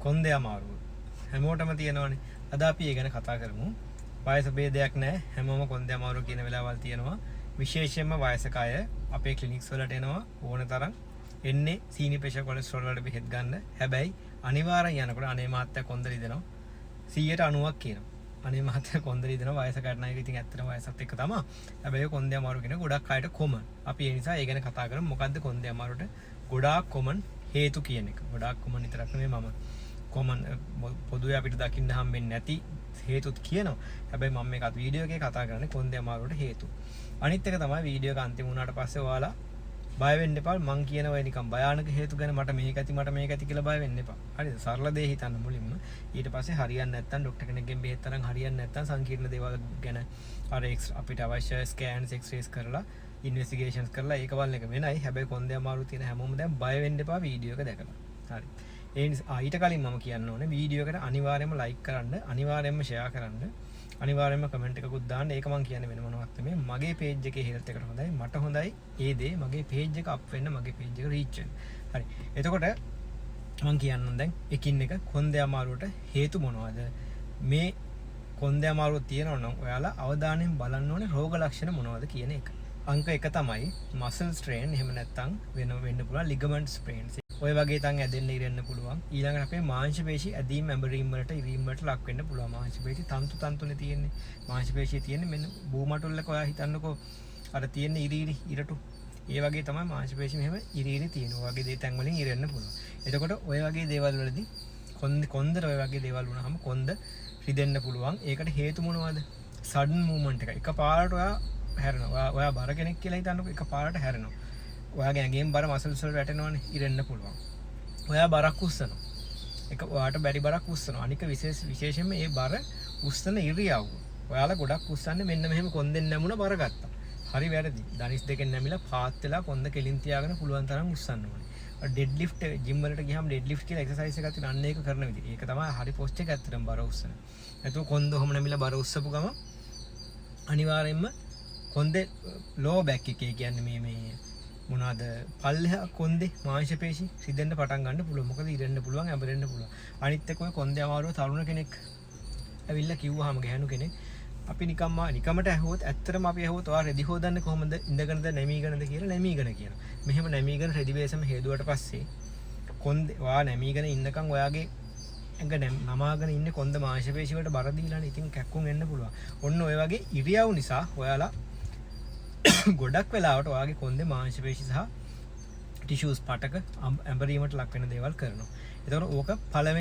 කොන්දේ අමාරුව හැමෝටම තියෙනවනේ. අද අපි ඒ ගැන කතා කරමු. වයස ભેදයක් නැහැ. හැමෝම කොන්දේ අමාරුව කියන වෙලාවල් තියෙනවා. විශේෂයෙන්ම වයසක අය අපේ ක්ලිනික්ස් වලට එනවා ඕන තරම්. එන්නේ සීනි ප්‍රෙෂර් කොලෙස්ටරෝල් වලට බෙහෙත් ගන්න. හැබැයි අනිවාර්යෙන් යනකොට අනේ මහත්තයා කොන්ද රිදෙනවා 90%ක් කියනවා. අනේ මහත්තයා කොන්ද රිදෙනවා වයසකට නයි. ඉතින් ඇත්තටම වයසත් එක්ක තමයි. හැබැයි කොන්දේ අමාරුව කියන ගොඩක් අයට කොමන්. අපි ඒ නිසා ඒ ගැන කතා කරමු. මොකද්ද කොන්දේ අමාරුවට ගොඩාක් කොමන් හේතු කියන එක. ගොඩාක් කොමන් විතරක් නෙමෙයි මම කොමන් පොදුවේ අපිට දකින්න හම්බෙන්නේ නැති හේතුත් කියනවා. හැබැයි මම මේකත් වීඩියෝ එකේ කතා කරන්නේ කොන්දේ අමාරුවට හේතු. අනිත් එක තමයි වීඩියෝ එක අන්තිම වුණාට පස්සේ ඔයාලා බය වෙන්න එපා. මං කියනවා නිකන් භයානක හේතු ගැන මට මේක ඇති කියලා බය වෙන්න එපා. හරිද? සරල දේ හිතන්න මුලින්ම. ඊට පස්සේ හරියන්නේ නැත්නම් ડોක්ටර් කෙනෙක්ගෙන් බෙහෙත් තරම් හරියන්නේ නැත්නම් සංකීර්ණ දේවල් ගැන අර අපිට අවශ්‍ය ස්කෑන්ස් එක්ස්රේස් කරලා ඉන්වෙස්ටිගේෂන්ස් කරලා ඒක බලන එක වෙනයි. හැබැයි කොන්දේ අමාරු තියෙන හැමෝම දැන් බය වෙන්න එපා වීඩියෝ එක දැකලා. හරි. ඒ නිසා ඊට කලින් මම කියන්න ඕනේ වීඩියෝ එකට අනිවාර්යයෙන්ම ලයික් කරන්න, අනිවාර්යයෙන්ම ෂෙයා කරන්න, අනිවාර්යයෙන්ම කමෙන්ට් එකකුත් දාන්න. ඒක මම කියන්නේ වෙන මොනවත් නෙමෙයි. මගේ පේජ් එකේ හෙල්ත් එකට හොඳයි. මට හොඳයි ඒ දේ මගේ පේජ් එක අප් වෙන්න, මගේ පේජ් එක රීච් වෙන්න. හරි. එතකොට මම කියන්නම් දැන් එකින් එක කොන්දේ අමාරුවට හේතු මොනවද? මේ කොන්දේ අමාරුව තියෙනවා නම් ඔයාලා අවධානයෙන් බලන්න ඕනේ රෝග ලක්ෂණ මොනවද කියන එක. අංක 1 තමයි මසල් ස්ට්‍රේන්. එහෙම නැත්නම් වෙන්න පුළුවන් ලිගමන්ට් ස්ප්‍රේන්ස්. ඔය වගේ තන් ඇදෙන්න ඉරෙන්න පුළුවන්. ඊළඟට අපේ මාංශ පේශි ඇදීම් ඇඹරීම් වලට ඉරීම් වලට ලක් වෙන්න පුළුවන්. මාංශ පේශි තන්තුනේ තියෙන්නේ. මාංශ පේශියේ තියෙන්නේ මෙන්න බූමටුල්ලක ඔයා හිතන්නකෝ අර තියෙන ඉරටු. ඒ වගේ තමයි මාංශ පේශි මෙහෙම ඉරි තියෙනවා. ඔය වගේ දේ තැන් වලින් ඉරෙන්න පුළුවන්. එතකොට ඔය වගේ දේවල් වලදී කොන්දර ඔය වගේ දේවල් වුණාම කොන්ද රිදෙන්න පුළුවන්. ඒකට හේතු මොනවද? සඩන් මූව්මන්ට් එක. එකපාරට ඔයා හැරෙනවා. ඔයා බර කෙනෙක් කියලා හිතන්නකෝ එකපාරට හැරෙනවා. ඔයාගේ ඇඟෙන් බර මසල්ස් වලට වැටෙනවනේ ඉරෙන්න පුළුවන්. ඔයා බරක් උස්සනවා. ඔයාට බැරි බරක් උස්සනවා. අනික විශේෂයෙන්ම මේ බර උස්සන ඉරියව්ව. ඔයාලා ගොඩක් උස්සන්නේ මෙන්න මෙහෙම කොන්දෙන් නැමුණ බර ගත්තා. හරි වැරදි. ධනිස් දෙකෙන් නැමිලා පාත් වෙලා කොන්ද කෙලින් තියාගෙන පුළුවන් තරම් උස්සන්න ඕනේ. ඩෙඩ් ලිෆ්ට් ජිම් වලට ගියාම ඩෙඩ් ලිෆ්ට් කියලා එක්සර්සයිස් එකක් තියෙන අන්න ඒක කරන විදිහ. ඒක තමයි හරි පොස්ච් එක ඇත්තටම බර උස්සන. නැතුව කොන්ද ඔහම නැමිලා බර උස්සපු ගම අනිවාර්යෙන්ම කොන්දේ ලෝ බෑක් එකේ කියන්නේ මේ මොනවාද පල්ලෙහා කොන්දේ මාංශ පේශි රිදෙන්න පටන් ගන්න පුළුවන්. මොකද ඉරෙන්න පුළුවන්, ඇඹරෙන්න පුළුවන්. අනිත් එක ඔය කොන්දේ අමාරුව තරුණ කෙනෙක් ඇවිල්ලා කිව්වහම ගැහණු කෙනෙක් අපි නිකමට ඇහුවොත් ඇත්තටම අපි ඇහුවොත් ඔයා රෙදි හොදන්නේ කොහොමද? ඉඳගෙනද නැමීගෙනද කියලා නැමීගෙන කියනවා. මෙහෙම නැමීගෙන රෙදි බේසම හේදුවට පස්සේ කොන්දේ ඔයා නැමීගෙන ඉන්නකම් ඔයාගේ ඇඟ නමාගෙන ඉන්නේ කොන්ද මාංශ පේශි වලට බර දීලානේ. ඉතින් කැක්කුම් එන්න පුළුවන්. ඔන්න ඔය වගේ ඉරියව් නිසා ඔයාලා ගොඩක් වෙලාවට ඔයාගේ කොන්දේ මාංශ පේශි සහ ටිෂුස් පටක ඇඹරීමට ලක් වෙන දේවල් කරනවා. ඒතකොට ඕක පළවෙනි